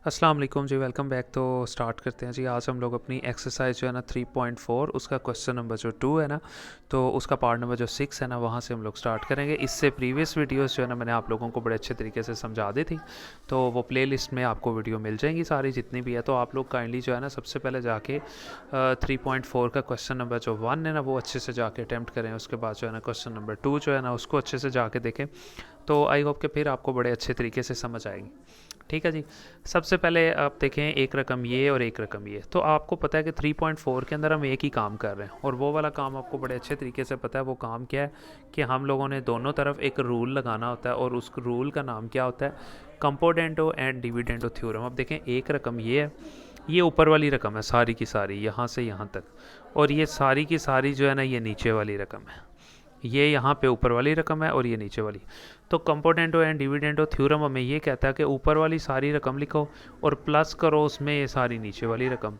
अस्सलाम वालेकुम जी, welcome back. तो स्टार्ट करते हैं जी। आज हम लोग अपनी एक्सरसाइज जो है ना 3.4 उसका क्वेश्चन नंबर जो 2 है ना, तो उसका पार्ट नंबर जो 6 है ना, वहाँ से हम लोग स्टार्ट करेंगे। इससे प्रीवियस वीडियोस जो है ना मैंने आप लोगों को बड़े अच्छे तरीके से समझा दी थी, तो वो प्लेलिस्ट में आपको वीडियो मिल जाएंगी सारी जितनी भी है। तो आप लोग काइंडली जो है ना सबसे पहले जाके 3.4 का क्वेश्चन नंबर जो 1 है ना वो अच्छे से जाके अटैम्प्ट करें। उसके बाद जो है ना क्वेश्चन नंबर 2 जो है ना उसको अच्छे से जाके देखें, तो आई होप कि फिर आपको बड़े अच्छे तरीके से समझ आएगी। ठीक है जी। सबसे पहले आप देखें एक रकम ये और एक रकम ये, तो आपको पता है कि 3.4 के अंदर हम एक ही काम कर रहे हैं और वो वाला काम आपको बड़े अच्छे तरीके से पता है। वो काम क्या है कि हम लोगों ने दोनों तरफ एक रूल लगाना होता है और उस रूल का नाम क्या होता है, कंपोनेंटो एंड डिविडेंडो थ्योरम। अब देखें एक रकम ये है, ये ऊपर वाली रकम है सारी की सारी यहाँ से यहाँ तक, और ये सारी की सारी जो है ना ये नीचे वाली रकम है। ये यहाँ पे ऊपर वाली रकम है और ये नीचे वाली। तो कंपोनेंटो एंड डिविडेंडो थ्योरम हमें ये कहता है कि ऊपर वाली सारी रकम लिखो और प्लस करो उसमें ये सारी नीचे वाली रकम,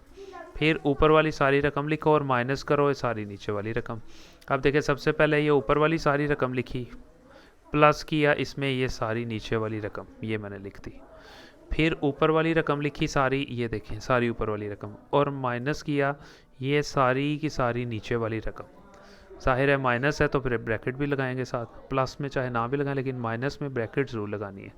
फिर ऊपर वाली सारी रकम लिखो और माइनस करो ये सारी नीचे वाली रकम। अब देखिए सबसे पहले ये ऊपर वाली सारी रकम लिखी, प्लस किया इसमें ये सारी नीचे वाली रकम, ये मैंने लिख दी। फिर ऊपर वाली रकम लिखी सारी, ये देखें सारी ऊपर वाली रकम, और माइनस किया ये सारी की सारी नीचे वाली रकम। जाहिर है माइनस है तो फिर ब्रैकेट भी लगाएंगे साथ, प्लस में चाहे ना भी लगाएं लेकिन माइनस में ब्रैकेट ज़रूर लगानी है।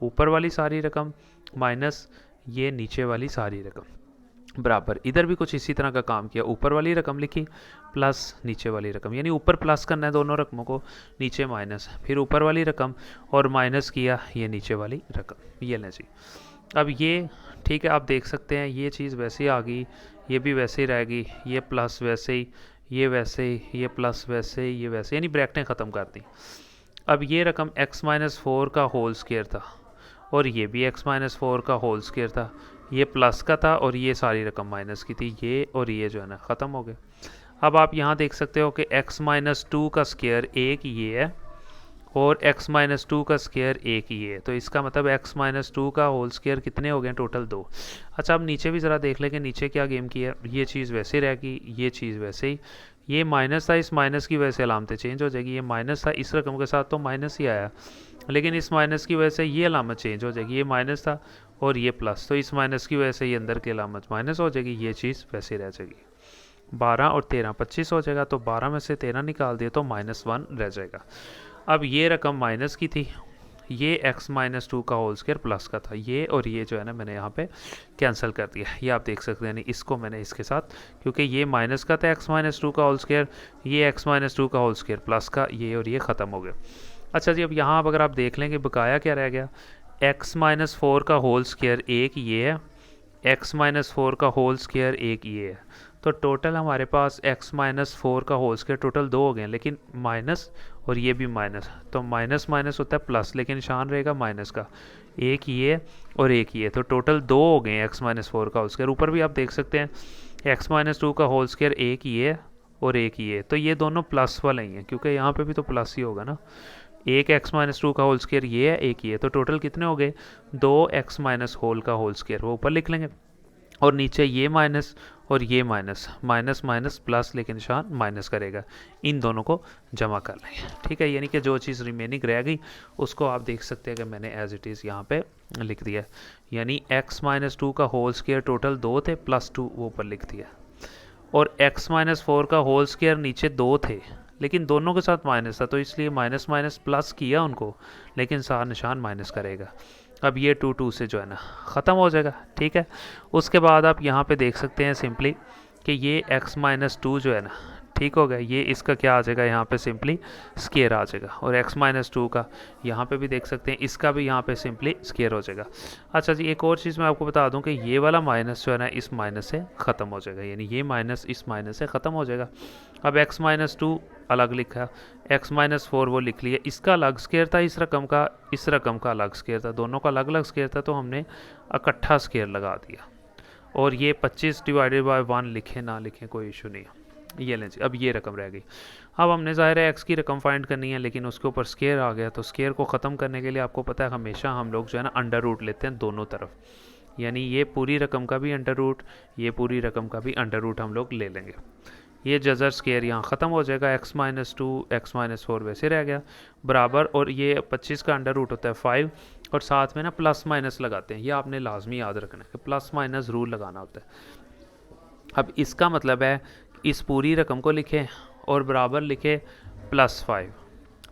ऊपर वाली सारी रकम माइनस ये नीचे वाली सारी रकम बराबर। इधर भी कुछ इसी तरह का काम किया, ऊपर वाली रकम लिखी प्लस नीचे वाली रकम, यानी ऊपर प्लस करना है दोनों रकमों को, नीचे माइनस, फिर ऊपर वाली रकम और माइनस किया ये नीचे वाली रकम। ये लें जी। अब ये ठीक है, आप देख सकते हैं ये चीज़ वैसे ही आ गई, ये भी वैसे ही रहेगी, ये प्लस वैसे ही, ये वैसे ही, ये प्लस वैसे ही, ये वैसे, यानी ब्रैकेटें ख़त्म कर दी। अब ये रकम x-4 का होल स्क्वायर था और ये भी x-4 का होल स्क्वायर था, ये प्लस का था और ये सारी रकम माइनस की थी, ये और ये जो है ना ख़त्म हो गए। अब आप यहाँ देख सकते हो कि x-2 का स्क्वायर एक ये है और x-2 का स्क्वायर एक ये है, तो इसका मतलब x-2 का होल स्क्वायर कितने हो गए टोटल 2। अच्छा अब नीचे भी ज़रा देख लें कि नीचे क्या गेम की है। ये चीज़ वैसे रहेगी, ये चीज़ वैसे ही, ये माइनस था, इस माइनस की वजह से अलामतें चेंज हो जाएगी। ये माइनस था इस रकम के साथ तो माइनस ही आया, लेकिन इस माइनस की वजह से ये अलामत चेंज हो जाएगी। ये माइनस था और ये प्लस, तो इस माइनस की वजह से ये अंदर की अलामत माइनस हो जाएगी, ये चीज़ वैसे रह जाएगी। 12 और 13 25 हो जाएगा, तो 12 में से 13 निकाल दिए तो -1 रह जाएगा। अब ये रकम माइनस की थी, ये x-2 का होल स्क्वायर प्लस का था, ये और ये जो है ना मैंने यहाँ पे कैंसिल कर दिया। ये आप देख सकते हैं, नहीं इसको मैंने इसके साथ, क्योंकि ये माइनस का था x-2 का होल स्क्वायर, ये x-2 का होल स्क्वायर प्लस का, ये और ये ख़त्म हो गया। अच्छा जी, अब यहाँ अगर आप देख लेंगे बकाया क्या रह गया, x-4 का होल स्क्वायर एक ये है, x-4 का होल स्क्वायर एक ये है, तो टोटल हमारे पास x-4 का होल स्क्वायर टोटल 2 हो गए, लेकिन माइनस और ये भी माइनस, तो माइनस माइनस होता है प्लस, लेकिन निशान रहेगा माइनस का, एक ये और एक ये, तो टोटल 2 हो गए x-4 का होल स्क्वायर। ऊपर भी आप देख सकते हैं x-2 का होल स्क्वायर एक ये और एक ये, तो ये दोनों प्लस वाले ही हैं क्योंकि यहाँ पे भी तो प्लस ही होगा ना। एक x-2 का होल स्क्वायर ये है, एक ये, तो टोटल कितने हो गए, 2x माइनस होल का होल स्क्वायर, वो ऊपर लिख लेंगे, और नीचे ये माइनस और ये माइनस, माइनस माइनस प्लस लेकिन निशान माइनस करेगा, इन दोनों को जमा कर लेंगे। ठीक है, यानी कि जो चीज़ रिमेनिंग रह गई उसको आप देख सकते हैं कि मैंने एज इट इज़ यहाँ पे लिख दिया, यानी x-2 का होल स्क्वायर टोटल 2 थे प्लस 2 वो ऊपर लिख दिया, और x-4 का होल स्क्वायर नीचे 2 थे लेकिन दोनों के साथ माइनस था, तो इसलिए माइनस माइनस प्लस किया उनको, लेकिन सारा निशान माइनस करेगा। अब ये 2 से जो है ना ख़त्म हो जाएगा। ठीक है, उसके बाद आप यहाँ पे देख सकते हैं सिंपली कि ये x-2 जो है ना, ठीक हो गया, ये इसका क्या आ जाएगा यहाँ पे सिंपली स्क्वायर आ जाएगा, और x-2 का यहाँ पे भी देख सकते हैं, इसका भी यहाँ पे सिंपली स्क्वायर हो जाएगा। अच्छा जी, एक और चीज़ मैं आपको बता दूँ कि ये वाला माइनस जो है ना इस माइनस से ख़त्म हो जाएगा, यानी ये माइनस इस माइनस से ख़त्म हो जाएगा। अब x-2 अलग लिखा, x-4 वो लिख लिया, इसका अलग स्क्वायर था इस रकम का अलग स्क्वायर था, दोनों का अलग अलग स्क्वायर था, तो हमने इकट्ठा स्क्वायर लगा दिया, और ये 25 डिवाइडेड बाय 1 लिखें ना लिखें कोई इशू नहीं है। ये लें जी, अब ये रकम रह गई। अब हमने ज़ाहिर है x की रकम फाइंड करनी है, लेकिन उसके ऊपर स्क्वायर आ गया, तो स्क्वायर को ख़त्म करने के लिए आपको पता है हमेशा हम लोग जो है ना अंडर रूट लेते हैं दोनों तरफ, यानी ये पूरी रकम का भी अंडर रूट, ये पूरी रकम का भी अंडर रूट हम लोग ले लेंगे। ये जजर स्क्वायर यहाँ ख़त्म हो जाएगा, x-2 x-4 वैसे रह गया बराबर, और ये 25 का अंडर रूट होता है 5, और साथ में ना प्लस माइनस लगाते हैं, ये आपने लाजमी याद रखना है कि प्लस माइनस रूल लगाना होता है। अब इसका मतलब है इस पूरी रकम को लिखें और बराबर लिखें +5,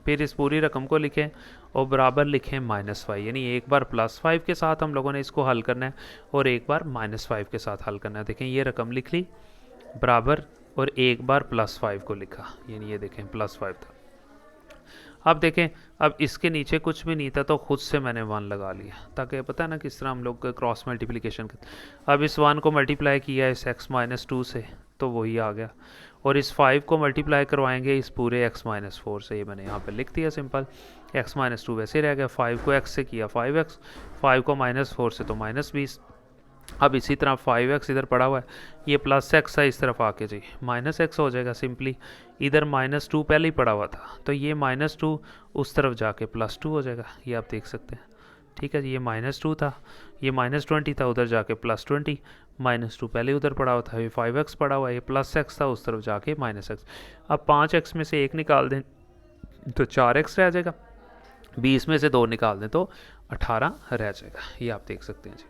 फिर इस पूरी रकम को लिखें और बराबर लिखें -5, यानी एक बार +5 के साथ हम लोगों ने इसको हल करना है और एक बार -5 के साथ हल करना है। देखें ये रकम लिख ली बराबर और एक बार +5 को लिखा, यानी ये देखें +5 था। अब देखें अब इसके नीचे कुछ भी नहीं था तो खुद से मैंने 1 लगा लिया, ताकि पता है ना किस तरह हम लोग क्रॉस मल्टीप्लिकेशन करते। अब इस 1 को मल्टीप्लाई किया इस x-2 से तो वही आ गया, और इस 5 को मल्टीप्लाई करवाएंगे इस पूरे x-4 से, ये मैंने यहाँ पे लिख दिया सिंपल। x-2 वैसे रह गया, 5 को x से किया 5x, 5 को -4 से तो -20। अब इसी तरह 5x इधर पड़ा हुआ है, ये +x है इस तरफ आके जी -x हो जाएगा सिंपली। इधर -2 पहले ही पड़ा हुआ था तो ये -2 उस तरफ जाके +2 हो जाएगा, ये आप देख सकते हैं। ठीक है जी, ये -2 था, ये -20 था, उधर जाके +20, -2 पहले उधर पड़ा हुआ था, ये 5x पड़ा हुआ है, ये +x था, उस तरफ जाके -x। अब 5x में से 1 निकाल दें तो 4x रह जाएगा, 20 में से 2 निकाल दें तो 18 रह जाएगा, ये आप देख सकते हैं जी।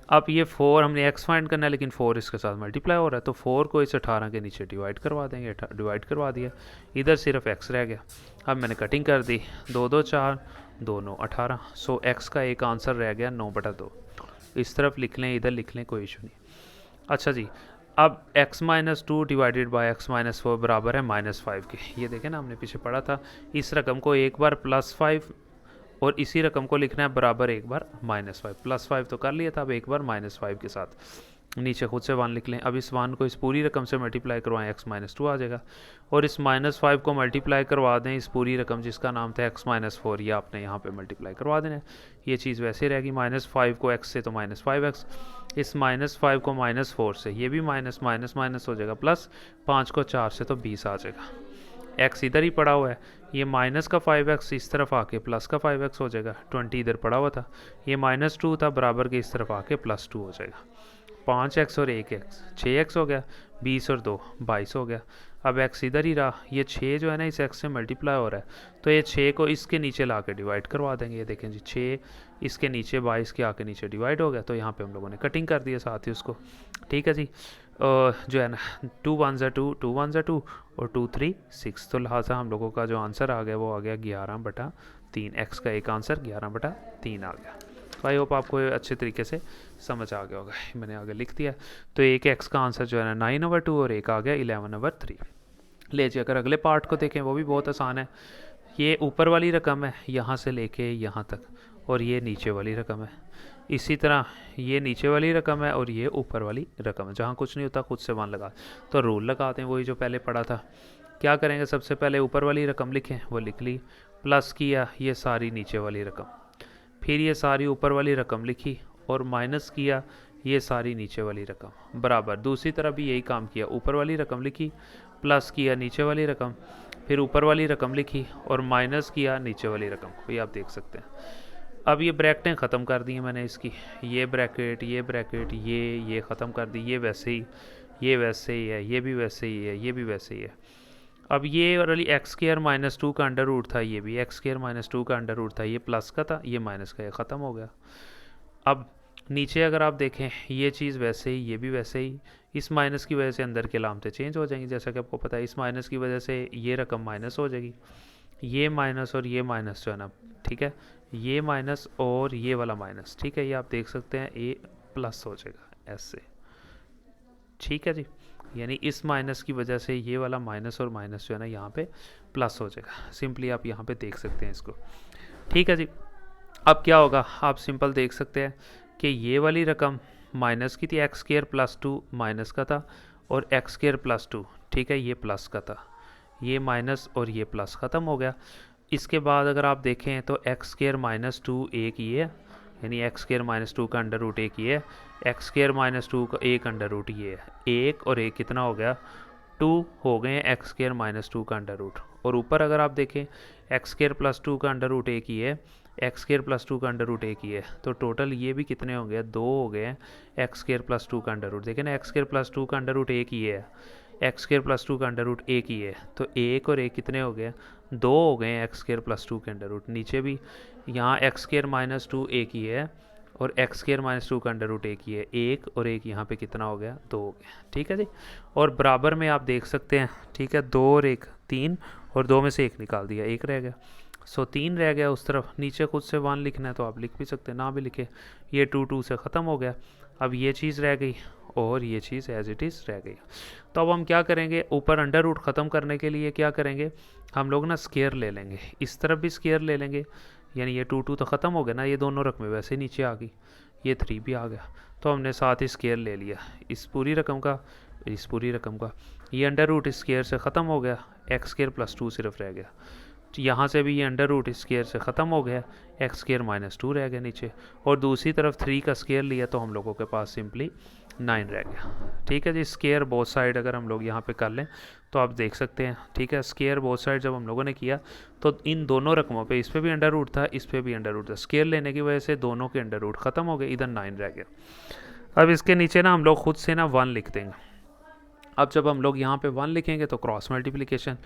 अब ये 4 हमने x फाइंड करना है, लेकिन 4 इसके साथ मल्टीप्लाई हो रहा है तो 4 को इस 18 के नीचे डिवाइड करवा देंगे, डिवाइड करवा दिया, इधर सिर्फ x रह गया। अब मैंने कटिंग कर दी, 2 2 4, 2 9 18, सो x का एक आंसर रह गया 9/2। इस तरफ लिख लें, इधर लिख लें, कोई इशू नहीं। अच्छा जी, अब x-2 डिवाइडेड बाय x-4 बराबर है -5 के। ये देखें ना, हमने पीछे पढ़ा था, इस रकम को एक बार +5 और इसी रकम को लिखना है बराबर एक बार -5। +5 तो कर लिया था, अब एक बार -5 के साथ नीचे खुद से 1 लिख लें। अब इस 1 को इस पूरी रकम से मल्टीप्लाई करवाएं, x-2 आ जाएगा, और इस -5 को मल्टीप्लाई करवा दें इस पूरी रकम जिसका नाम था x-4, ये आपने यहाँ पे मल्टीप्लाई करवा देना है। ये चीज़ वैसे रहेगी, -5 को x से तो -5x, इस -5 को -4 से, ये भी माइनस माइनस माइनस हो जाएगा, प्लस 5 को 4 से तो 20 आ जाएगा। x इधर ही पड़ा हुआ है, ये माइनस का 5x इस तरफ आके प्लस का 5x हो जाएगा, 20 इधर पड़ा हुआ था, ये -2 था, बराबर के इस तरफ आके +2 हो जाएगा। 5x और 1x 6x हो गया, 20 और 2 22 हो गया। अब x इधर ही रहा, ये 6 जो है ना इस x से मल्टीप्लाई हो रहा है तो ये 6 को इसके नीचे ला के डिवाइड करवा देंगे। ये देखें जी, 6 इसके नीचे 22 के आके नीचे डिवाइड हो गया, तो यहाँ पे हम लोगों ने कटिंग कर दिया साथ ही उसको। ठीक है जी, जो है ना 2 1 ज़ा 2, 2 1 ज़ा 2 और 2 3 6, तो लिहाजा हम लोगों का जो आंसर आ गया वो आ गया 11/3। x का एक आंसर 11/3 आ गया। तो आई होप आपको अच्छे तरीके से समझ आ गया होगा, मैंने आगे लिख दिया। तो एक x का आंसर जो है ना 9/2 और एक आ गया 11/3। ले जी, अगर अगले पार्ट को देखें वो भी बहुत आसान है। ये ऊपर वाली रकम है यहाँ से लेके यहाँ तक, और ये नीचे वाली रकम है। इसी तरह ये नीचे वाली रकम है और ये ऊपर वाली रकम है, जहाँ कुछ नहीं होता खुद से 1 लगा, तो रूल लगाते हैं वही जो पहले पढ़ा था। क्या करेंगे, सबसे पहले ऊपर वाली रकम लिखें, वो लिख ली, प्लस किया ये सारी नीचे वाली रकम, फिर ये सारी ऊपर वाली रकम लिखी और माइनस किया ये सारी नीचे वाली रकम, बराबर दूसरी तरफ भी यही काम किया, ऊपर वाली रकम लिखी, प्लस किया नीचे वाली रकम, फिर ऊपर वाली रकम लिखी और माइनस किया नीचे वाली रकम को, ये आप देख सकते हैं। अब ये ब्रैकेटें ख़त्म कर दी हैं मैंने इसकी, ये ब्रैकेट ये ख़त्म कर दी, ये वैसे ही, ये वैसे ही है, ये भी वैसे ही है, ये भी वैसे ही है। अब ये वाली x² - 2 का अंडर रूट था, ये भी x² - 2 का अंडर रूट था, ये प्लस का था, ये माइनस का, ये ख़त्म हो गया। अब नीचे अगर आप देखें ये चीज़ वैसे ही, ये भी वैसे ही, इस माइनस की वजह से अंदर के लामतें चेंज हो जाएंगी, जैसा कि आपको पता है, इस माइनस की वजह से ये रकम माइनस हो जाएगी, ये माइनस और ये माइनस जो है ना, ठीक है, ये माइनस और ये वाला माइनस, ठीक है, ये आप देख सकते हैं, ये प्लस हो जाएगा ऐसे। ठीक है जी, यानी इस माइनस की वजह से ये वाला माइनस और माइनस जो है ना यहाँ पे प्लस हो जाएगा, सिंपली आप यहाँ पे देख सकते हैं इसको। ठीक है जी, अब क्या होगा, आप सिंपल देख सकते हैं कि ये वाली रकम माइनस की थी, x² + 2 माइनस का था और x² + 2, ठीक है, ये प्लस का था, ये माइनस और ये प्लस ख़त्म हो गया। इसके बाद अगर आप देखें तो x² - 2 एक ये है, यानी x² - 2 का अंडर रूट एक ये है, x² - 2 का एक अंडर रूट ये है, एक और एक कितना हो गया, 2 हो गए हैं x² - 2 का अंडर रूट। और ऊपर अगर आप देखें x² + 2 का अंडर रूट एक ही है, x² + 2 का अंडर रूट एक ही है, तो टोटल ये भी कितने हो गए, 2 हो गए हैं x² + 2 का अंडर रूट। देखें ना, x² + 2 का अंडर रूट एक ही है, x² + 2 का अंडर रूट एक ही है, तो एक और एक कितने हो गए, 2 हो गए हैं x² + 2 के अंडर रूट। नीचे भी यहाँ एक्स स्केयर माइनस टू एक ही है और एक्स स्केयर माइनस टू का अंडर रूट एक ही है, एक और एक यहाँ पे कितना हो गया, दो हो गया। ठीक है जी। और बराबर में आप देख सकते हैं, ठीक है, दो और एक तीन, और दो में से एक निकाल दिया, एक रह गया। सो तीन रह गया उस तरफ, नीचे खुद से वन लिखना है तो आप लिख भी सकते हैं, ना भी लिखे, ये टू टू से ख़त्म हो गया। अब ये चीज़ रह गई और ये चीज़ एज इट इज़ रह गई। तो अब हम क्या करेंगे, ऊपर अंडर रूट ख़त्म करने के लिए क्या करेंगे, हम लोग ना स्केयर ले लेंगे, इस तरफ भी स्केयर ले लेंगे, यानी ये टू टू तो ख़त्म हो गया ना, ये दोनों रकमें वैसे नीचे आ गई, ये थ्री भी आ गया। तो हमने साथ ही स्केयर ले लिया इस पूरी रकम का, इस पूरी रकम का, ये अंडर रूट इस स्केयर से ख़त्म हो गया, एक्स स्केयर प्लस टू सिर्फ रह गया। यहाँ से भी ये अंडर रूट स्केयर से ख़त्म हो गया, एक्स स्केयर माइनस टू रह गया नीचे, और दूसरी तरफ थ्री का स्केयर लिया तो हम लोगों के पास सिंपली नाइन रह गया। ठीक है जी। स्केयर बोथ साइड अगर हम लोग यहाँ पे कर लें तो आप देख सकते हैं, ठीक है, स्केयर बोथ साइड जब हम लोगों ने किया तो इन दोनों रकमों पे, इस पे भी अंडर रूट था, इस पे भी अंडर रूट था, स्केयर लेने की वजह से दोनों के अंडर रूट ख़त्म हो गए, इधर नाइन रह गया। अब इसके नीचे ना हम लोग खुद से ना वन लिख देंगे। अब जब हम लोग यहाँ पे वन लिखेंगे तो क्रॉस मल्टीप्लिकेशन,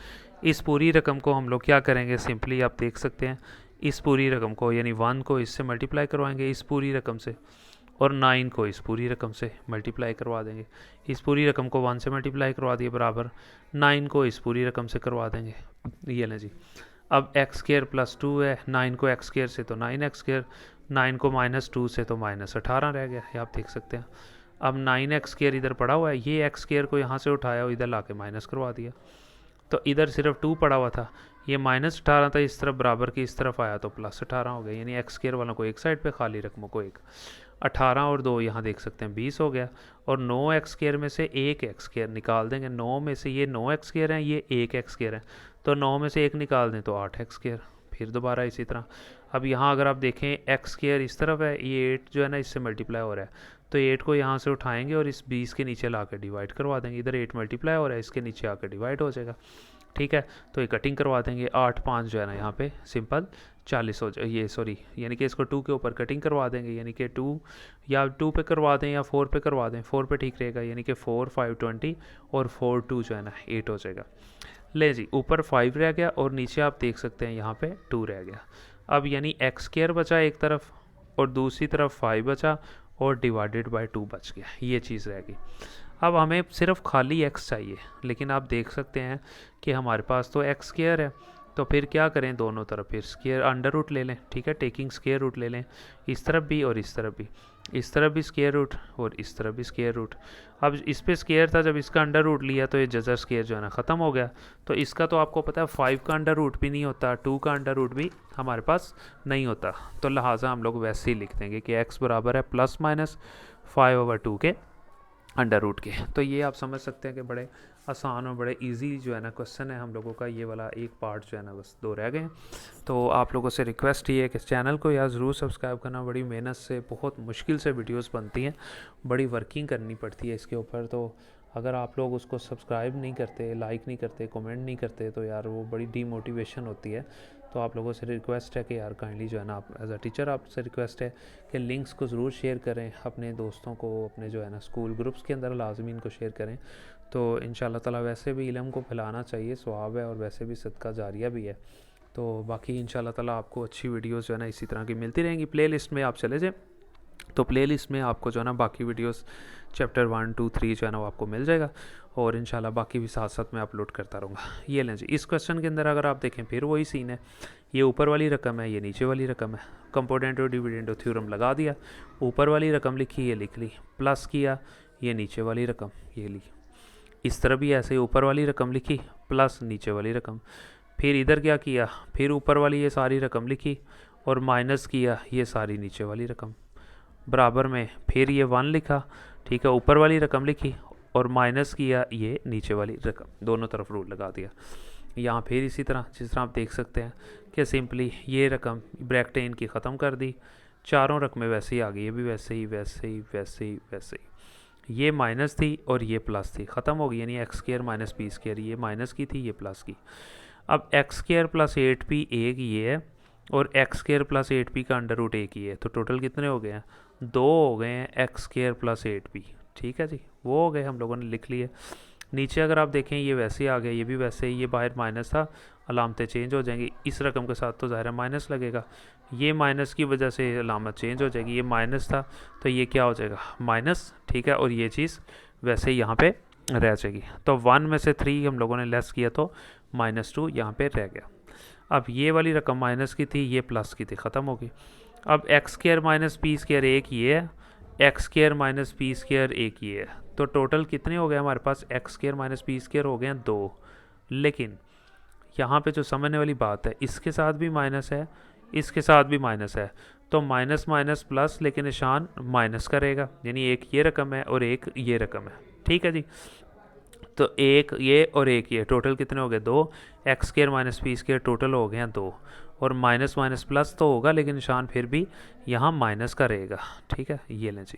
इस पूरी रकम को हम लोग क्या करेंगे, सिंपली आप देख सकते हैं, इस पूरी रकम को यानी वन को इससे मल्टीप्लाई करवाएंगे इस पूरी रकम से, और नाइन को इस पूरी रकम से मल्टीप्लाई करवा देंगे, इस पूरी रकम को वन से मल्टीप्लाई करवा दिए बराबर, नाइन को इस पूरी रकम से करवा देंगे, ये लें जी। अब एक्स स्केयर प्लस टू है, नाइन को एक्स स्केयर से तो नाइन एक्स स्केयर, नाइन को माइनस टू से तो माइनस 18 रह गया, ये आप देख सकते हैं। अब नाइन एक्स स्केयर इधर पड़ा हुआ है, ये एक्स स्केयर को यहाँ से उठाया और इधर ला के माइनस करवा दिया, तो इधर सिर्फ टू पड़ा हुआ था, ये माइनस 18 था, इस तरफ बराबर की इस तरफ आया तो प्लस 18 हो गया, यानी एक्स स्केयर वालों को एक साइड पे, खाली रकमों को एक, 18 और 2 यहाँ देख सकते हैं 20 हो गया। और 9 एक्स स्केयर में से एक एक्स स्केयर निकाल देंगे, 9 में से ये 9 एक्स स्केयर हैं, ये एक एक्स स्केयर है, तो 9 में से एक निकाल दें तो 8 एक्स स्केयर, फिर दोबारा इसी तरह। अब यहाँ अगर आप देखें एक्स स्केयर इस तरफ है, ये 8 जो है ना इससे मल्टीप्लाई हो रहा है, तो 8 को यहाँ से उठाएंगे और इस 20 के नीचे ला कर डिवाइड करवा देंगे, इधर 8 मल्टीप्लाई हो रहा है, इसके नीचे आकर डिवाइड हो जाएगा। ठीक है, तो ये कटिंग करवा देंगे, 8 5 जो है ना यहाँ पे सिंपल 40 हो जाए, ये सॉरी यानी कि इसको 2 के ऊपर कटिंग करवा देंगे, यानी कि 2 या 2 पे करवा दें या 4 पे करवा दें, 4 पे ठीक रहेगा, यानी कि 4 5 20 और 4 2 जो है ना 8 हो जाएगा। ले जी, ऊपर 5 रह गया और नीचे आप देख सकते हैं यहाँ पे 2 रह गया। अब यानी एक्स स्केयर बचा एक तरफ और दूसरी तरफ 5 बचा और डिवाइडेड बाय 2 बच गया, ये चीज़ रह गई। अब हमें सिर्फ खाली x चाहिए, लेकिन आप देख सकते हैं कि हमारे पास तो एक्स स्केयर है, तो फिर क्या करें, दोनों तरफ फिर स्केयर अंडर रूट ले लें। ठीक है, टेकिंग स्केयर रूट ले लें, इस तरफ भी और इस तरफ भी, इस तरफ भी स्केयर रूट और इस तरफ भी स्केयर रूट। अब इस पे स्केयर था, जब इसका अंडर रूट लिया तो ये जजर स्केयर जो है ना ख़त्म हो गया। तो इसका तो आपको पता है 5 का अंडर रूट भी नहीं होता, 2 का अंडर रूट भी हमारे पास नहीं होता, तो लिहाजा हम लोग वैसे ही लिख देंगे कि x बराबर है प्लस माइनस 5/2 के अंडर रूट के। तो ये आप समझ सकते हैं कि बड़े आसान और बड़े इजी जो है ना क्वेश्चन है हम लोगों का, ये वाला एक पार्ट जो है ना बस 2 रह गए हैं। तो आप लोगों से रिक्वेस्ट ये है कि इस चैनल को यार ज़रूर सब्सक्राइब करना, बड़ी मेहनत से बहुत मुश्किल से वीडियोस बनती हैं, बड़ी वर्किंग करनी पड़ती है इसके ऊपर, तो अगर आप लोग उसको सब्सक्राइब नहीं करते, लाइक नहीं करते, कमेंट नहीं करते तो यार वो बड़ी डीमोटिवेशन होती है। तो आप लोगों से रिक्वेस्ट है कि यार काइंडली जो है ना, आप एज अ टीचर आपसे रिक्वेस्ट है कि लिंक्स को ज़रूर शेयर करें अपने दोस्तों को, अपने जो है ना स्कूल ग्रुप्स के अंदर लाजमी इनको शेयर करें। तो इंशाल्लाह ताला वैसे भी इल्म को फैलाना चाहिए, सवाब है और वैसे भी सदका जारिया भी है। तो बाकी इंशाल्लाह ताला आपको अच्छी वीडियोस जो है ना इसी तरह की मिलती रहेंगी। प्लेलिस्ट में आप चले जाएँ तो प्लेलिस्ट में आपको जो है ना बाकी वीडियोस चैप्टर 1 2 3 जो है ना वो आपको मिल जाएगा, और इंशाल्लाह बाकी भी साथ साथ मैं अपलोड करता रहूँगा। ये लें जी, इस क्वेश्चन के अंदर अगर आप देखें फिर वही सीन है, ये ऊपर वाली रकम है, ये नीचे वाली रकम है, कंपोनेंट और डिविडेंड थ्योरम लगा दिया, ऊपर वाली रकम लिखी, ये लिख ली, प्लस किया, ये नीचे वाली रकम ये ली, इस तरह भी ऐसे ऊपर वाली रकम लिखी प्लस नीचे वाली रकम, फिर इधर क्या किया, फिर ऊपर वाली ये सारी रकम लिखी और माइनस किया ये सारी नीचे वाली रकम, बराबर में फिर ये 1 लिखा, ठीक है, ऊपर वाली रकम लिखी और माइनस किया ये नीचे वाली रकम, दोनों तरफ रूल लगा दिया। यहाँ फिर इसी तरह जिस तरह आप देख सकते हैं कि सिंपली ये रकम ब्रैकेटें इनकी ख़त्म कर दी, चारों रकमें वैसे ही आ गई, ये भी वैसे ही वैसे ही वैसे ही वैसे ही, ये माइनस थी और ये प्लस थी, ख़त्म हो गई, यानी X square minus B square, ये माइनस की थी ये प्लस की। अब एक्स स्केयर प्लस 8p एक ये है और एक्स स्केयर प्लस 8p का अंडर रूट एक ही है, तो टोटल कितने हो गए हैं, 2 हो गए हैं एक्स स्केयर प्लस 8p। ठीक है जी, वो हो गए, हम लोगों ने लिख लिए। नीचे अगर आप देखें ये वैसे ही आ गया, ये भी वैसे ही, ये बाहर माइनस था, अलामतें चेंज हो जाएंगी। इस रकम के साथ तो ज़ाहिर है माइनस लगेगा, ये माइनस की वजह से अलामत चेंज हो जाएगी। ये माइनस था तो ये क्या हो जाएगा, माइनस, ठीक है। और ये चीज़ वैसे ही यहाँ पे रह जाएगी। तो 1 में से 3 हम लोगों ने लेस किया तो -2 यहाँ पे रह गया। अब ये वाली रकम माइनस की थी, ये प्लस की थी, ख़त्म होगी। अब x square minus p square एक ये है, x square minus p square एक ये है। तो टोटल कितने हो गए हमारे पास, x square minus p square हो गए हैं 2। लेकिन यहाँ पे जो समझने वाली बात है, इसके साथ भी माइनस है, इसके साथ भी माइनस है, तो माइनस माइनस प्लस, लेकिन निशान माइनस करेगा, यानी एक ये रकम है और एक ये रकम है, ठीक है जी। तो एक ये और एक ये, टोटल कितने हो गए 2, x square minus p square total हो गए हैं 2। और माइनस माइनस प्लस तो होगा, लेकिन निशान फिर भी यहाँ माइनस का रहेगा, ठीक है। ये लें जी,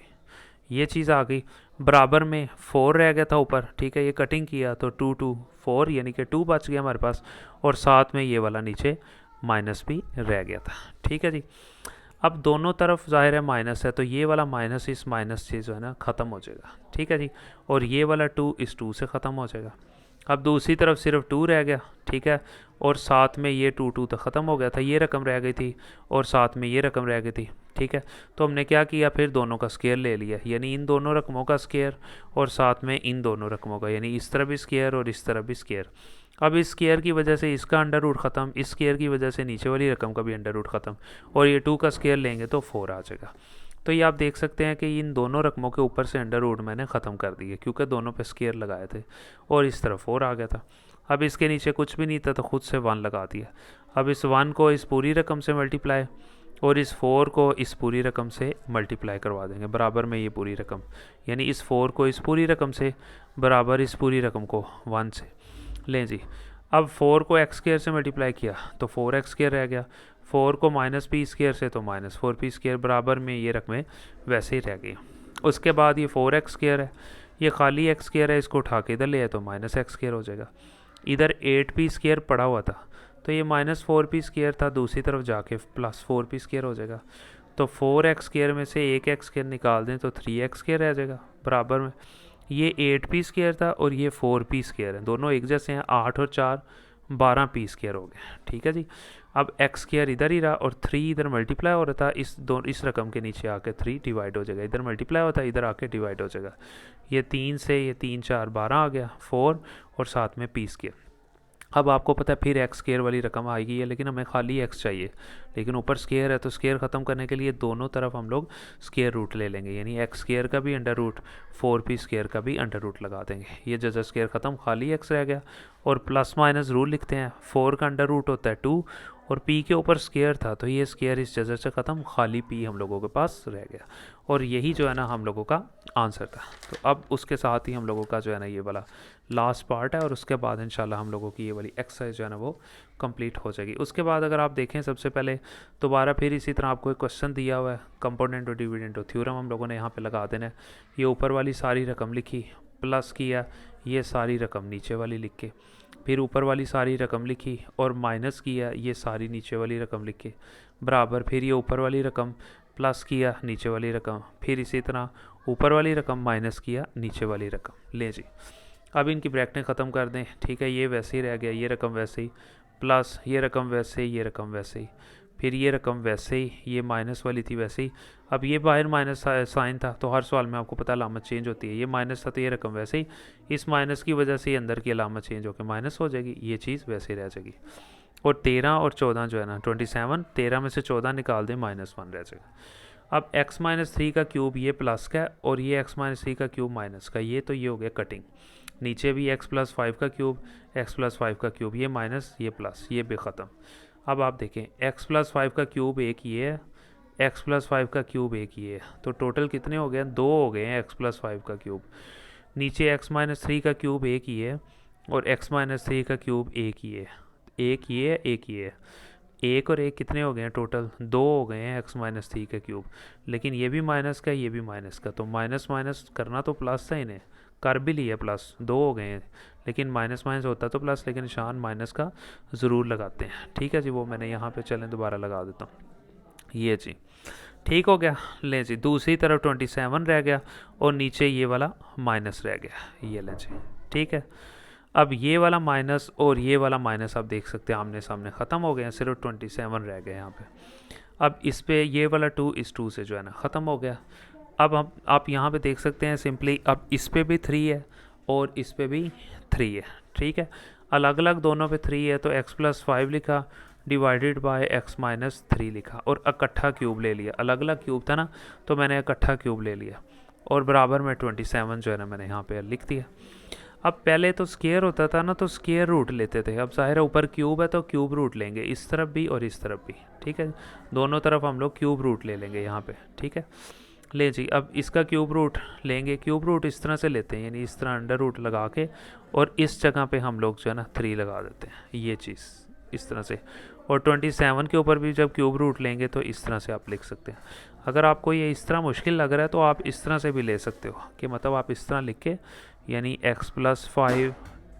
ये चीज़ आ गई। बराबर में 4 रह गया था ऊपर, ठीक है। ये कटिंग किया तो 2 2 4, यानी कि 2 बच गया हमारे पास, और साथ में ये वाला नीचे माइनस भी रह गया था, ठीक है जी। अब दोनों तरफ ज़ाहिर है माइनस है, तो ये वाला माइनस इस माइनस से जो है ना ख़त्म हो जाएगा, ठीक है जी। और ये वाला 2 इस 2 से ख़त्म हो जाएगा। अब दूसरी तरफ सिर्फ 2 रह गया, ठीक है। और साथ में ये 2 2 तो ख़त्म हो गया था, ये रकम रह गई थी, और साथ में ये रकम रह गई थी, ठीक है। तो हमने क्या किया, फिर दोनों का स्क्वायर ले लिया, यानी इन दोनों रकमों का स्क्वायर और साथ में इन दोनों रकमों का, यानी इस तरफ भी स्क्वायर और इस तरफ भी स्क्वायर। अब इस स्क्वायर की वजह से इसका अंडर रूट ख़त्म, इस स्क्वायर की वजह से नीचे वाली रकम का भी अंडर रूट ख़त्म, और ये 2 का स्क्वायर लेंगे तो 4 आ जाएगा। तो ये आप देख सकते हैं कि इन दोनों रकमों के ऊपर से अंडर रूट मैंने ख़त्म कर दिए, क्योंकि दोनों पे स्क्वायर लगाए थे, और इस तरफ 4 आ गया था। अब इसके नीचे कुछ भी नहीं था तो खुद से 1 लगा दिया। अब इस 1 को इस पूरी रकम से मल्टीप्लाई, और इस 4 को इस पूरी रकम से मल्टीप्लाई करवा देंगे, बराबर में ये पूरी रकम, यानी इस 4 को इस पूरी रकम से बराबर इस पूरी रकम को 1 से लें जी। अब 4 को एक्स स्क्वायर से मल्टीप्लाई किया तो 4x स्क्वायर रह गया, 4 को माइनस पी स्क्वायर से तो -4p स्क्वायर, बराबर में ये रकमें वैसे ही रह गई। उसके बाद ये 4x स्क्वायर है, ये खाली एक्स स्क्वायर है, इसको उठा के इधर ले आए तो -x स्क्वायर हो जाएगा। इधर 8p स्क्वायर पड़ा हुआ था, तो ये -4p स्क्वायर था, दूसरी तरफ जाके +4p स्क्वायर हो जाएगा। तो 4x स्क्वायर में से एक एक्स स्क्वायर निकाल दें तो 3x स्क्वायर रह जाएगा, बराबर में ये 8p स्क्वायर था और ये 4p स्क्वायर है, दोनों एक जैसे हैं, 8 और 4 12p स्क्वायर हो गए, ठीक है जी। अब एक्स स्क्वायर इधर ही रहा और 3 इधर मल्टीप्लाई हो रहा था, इस रकम के नीचे आके 3 डिवाइड हो जाएगा, इधर मल्टीप्लाई होता है, इधर आके डिवाइड हो जाएगा। ये 3 से ये 3 4 12 आ गया, 4 और साथ में p स्क्वायर। अब आपको पता है फिर एक्स स्क्वायर वाली रकम आएगी है, लेकिन हमें खाली एक्स चाहिए, लेकिन ऊपर स्क्वायर है, तो स्क्वायर ख़त्म करने के लिए दोनों तरफ हम लोग स्क्वायर रूट ले लेंगे, यानी एक्स स्क्वायर का भी अंडर रूट, 4p स्क्वायर का भी अंडर रूट लगा देंगे। ये जैसा स्क्वायर ख़त्म, खाली एक्स रह गया, और प्लस माइनस रूल लिखते हैं, 4 का अंडर रूट होता है 2, और p के ऊपर स्क्वायर था, तो ये स्क्वायर इस जगह से ख़त्म, खाली p हम लोगों के पास रह गया, और यही जो है ना हम लोगों का आंसर था। तो अब उसके साथ ही हम लोगों का जो है ना ये वाला लास्ट पार्ट है, और उसके बाद इंशाल्लाह हम लोगों की ये वाली एक्सरसाइज जो है ना वो कंप्लीट हो जाएगी। उसके बाद अगर आप देखें, सबसे पहले दोबारा फिर इसी तरह आपको एक क्वेश्चन दिया हुआ है, कंपोनेंट और डिविडेंड और थ्योरम हम लोगों ने यहाँ पे लगा देना है। ये ऊपर वाली सारी रकम लिखी, प्लस किया ये सारी रकम नीचे वाली लिख के, फिर ऊपर वाली सारी रकम लिखी और माइनस किया ये सारी नीचे वाली रकम लिख के, बराबर फिर ये ऊपर वाली रकम प्लस किया नीचे वाली रकम, फिर इसी तरह ऊपर वाली रकम माइनस किया नीचे वाली रकम। ले जी, अब इनकी ब्रैकेटें ख़त्म कर दें, ठीक है। ये वैसे ही रह गया, ये रकम वैसे ही, प्लस ये रकम वैसे ही, ये रकम वैसे ही, फिर ये रकम वैसे ही, ये माइनस वाली थी वैसे ही। अब ये बाहर माइनस साइन था, तो हर सवाल में आपको पता अलामत चेंज होती है, ये माइनस था तो ये रकम वैसे ही, इस माइनस की वजह से अंदर की अलामत चेंज होकर माइनस हो जाएगी, ये चीज़ वैसे ही रह जाएगी। और 13 और 14 जो है ना 27, 13 में से 14 निकाल दें -1 रह जाएगा। अब x-3 का क्यूब ये प्लस का, और ये x-3 का क्यूब माइनस का, ये तो ये हो गया कटिंग। नीचे भी x+5 का क्यूब, x+5 का क्यूब, ये माइनस ये प्लस, ये भी ख़त्म। अब आप देखें x+5 का क्यूब एक ये है, x+5 का क्यूब एक ये है, तो टोटल कितने हो गए, 2 हो गए हैं x+5 का क्यूब। नीचे x-3 का क्यूब एक ही है, और x-3 का क्यूब एक ही है, एक ये है एक ये है, एक और एक कितने हो गए हैं, टोटल 2 हो गए हैं x-3 का क्यूब। लेकिन ये भी माइनस का, ये भी माइनस का, तो माइनस माइनस करना तो प्लस था, इन्हें कर भी लिया, प्लस 2 हो गए हैं, लेकिन माइनस माइनस होता तो प्लस, लेकिन निशान माइनस का ज़रूर लगाते हैं, ठीक है जी। वो मैंने यहाँ पे चलें दोबारा लगा देता हूँ, ये जी ठीक हो गया। लें जी, दूसरी तरफ 27 रह गया और नीचे ये वाला माइनस रह गया, ये लें जी। ठीक है। अब ये वाला माइनस और ये वाला माइनस आप देख सकते हैं आमने सामने ख़त्म हो गए हैं, सिर्फ 27 रह गए यहाँ पे। अब इस पे ये वाला 2 इस 2 से जो है ना ख़त्म हो गया। अब हम आप यहाँ पे देख सकते हैं सिंपली, अब इस पे भी 3 है और इस पे भी 3 है, ठीक है। अलग अलग दोनों पे 3 है तो x+5 लिखा डिवाइडेड बाय x-3 लिखा और इकट्ठा क्यूब ले लिया। अलग अलग क्यूब था ना तो मैंने इकट्ठा क्यूब ले लिया और बराबर में 27 जो है ना मैंने यहाँ पे लिख दिया। अब पहले तो स्केयर होता था ना तो स्केयर रूट लेते थे, अब ज़ाहिर है ऊपर क्यूब है तो क्यूब रूट लेंगे इस तरफ भी और इस तरफ भी, ठीक है। दोनों तरफ हम लोग क्यूब रूट ले लेंगे यहाँ पे, ठीक है। ले जी, अब इसका क्यूब रूट लेंगे। क्यूब रूट इस तरह से लेते हैं, यानी इस तरह अंडर रूट लगा के और इस जगह पे हम लोग जो है ना 3 लगा देते हैं, ये चीज़ इस तरह से। और 27 के ऊपर भी जब क्यूब रूट लेंगे तो इस तरह से आप लिख सकते हैं। अगर आपको ये इस तरह मुश्किल लग रहा है तो आप इस तरह से भी ले सकते हो कि मतलब आप इस तरह लिख के, यानी x+5,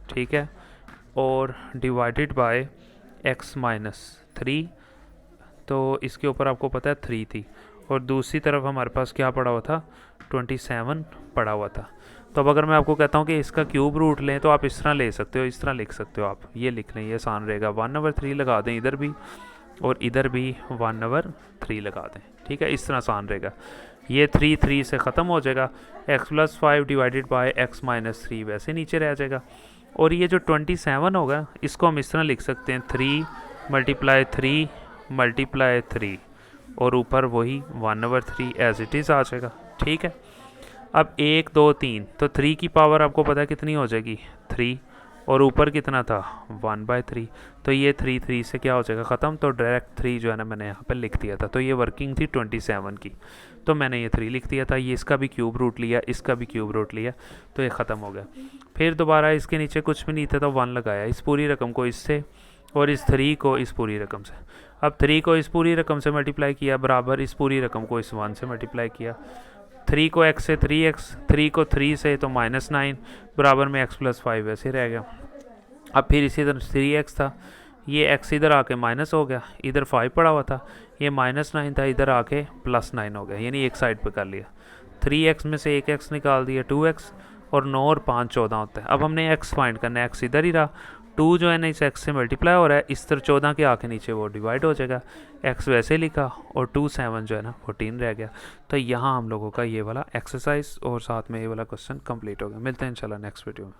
ठीक है, और डिवाइडेड बाय x-3, तो इसके ऊपर आपको पता है 3 थी और दूसरी तरफ हमारे पास क्या पड़ा हुआ था, 27 पड़ा हुआ था। तो अब अगर मैं आपको कहता हूँ कि इसका क्यूब रूट लें तो आप इस तरह ले सकते हो, इस तरह लिख सकते हो, आप ये लिख लें, ये आसान रहेगा। 1/3 लगा दें इधर भी और इधर भी 1/3 लगा दें, ठीक है, इस तरह आसान रहेगा। ये 3 से ख़त्म हो जाएगा, x+5 डिवाइडेड बाय x-3 वैसे नीचे रह जाएगा। और ये जो 27 होगा इसको हम इस तरह लिख सकते हैं 3 × 3 × 3 और ऊपर वही 1/3 एज इट इज़ आ जाएगा, ठीक है। अब 1 2 3 तो 3 की पावर आपको पता है कितनी हो जाएगी, 3, और ऊपर कितना था 1/3, तो ये 3 से क्या हो जाएगा ख़त्म। तो डायरेक्ट 3 जो है ना मैंने यहाँ पे लिख दिया था। तो ये वर्किंग थी 27 की, तो मैंने ये 3 लिख दिया था। ये इसका भी क्यूब रूट लिया, इसका भी क्यूब रूट लिया, तो ये ख़त्म हो गया। फिर दोबारा इसके नीचे कुछ भी नहीं था तो 1 लगाया, इस पूरी रकम को इससे और इस 3 को इस पूरी रकम से। अब 3 को इस पूरी रकम से मल्टीप्लाई किया बराबर इस पूरी रकम को इस 1 से मल्टीप्लाई किया। 3 को x से 3x, 3 को 3 से तो -9 बराबर में x+5 वैसे रह गया। अब फिर इसी तरह 3x था, ये x इधर आके माइनस हो गया, इधर 5 पड़ा हुआ था, ये -9 था, इधर आके +9 हो गया, यानी एक साइड पे कर लिया। 3x में से एक x निकाल दिया, 2x, और 9 और 5 14 होता है। अब हमने x फाइंड करना है, x इधर ही रहा, 2 जो है ना इस x से मल्टीप्लाई हो रहा है, इस तरह 14 के आके नीचे वो डिवाइड हो जाएगा, x वैसे लिखा और 2 7 जो है ना 14 रह गया। तो यहाँ हम लोगों का ये वाला एक्सरसाइज और साथ में ये वाला क्वेश्चन कंप्लीट हो गया। मिलते हैं इंशाल्लाह नेक्स्ट वीडियो में।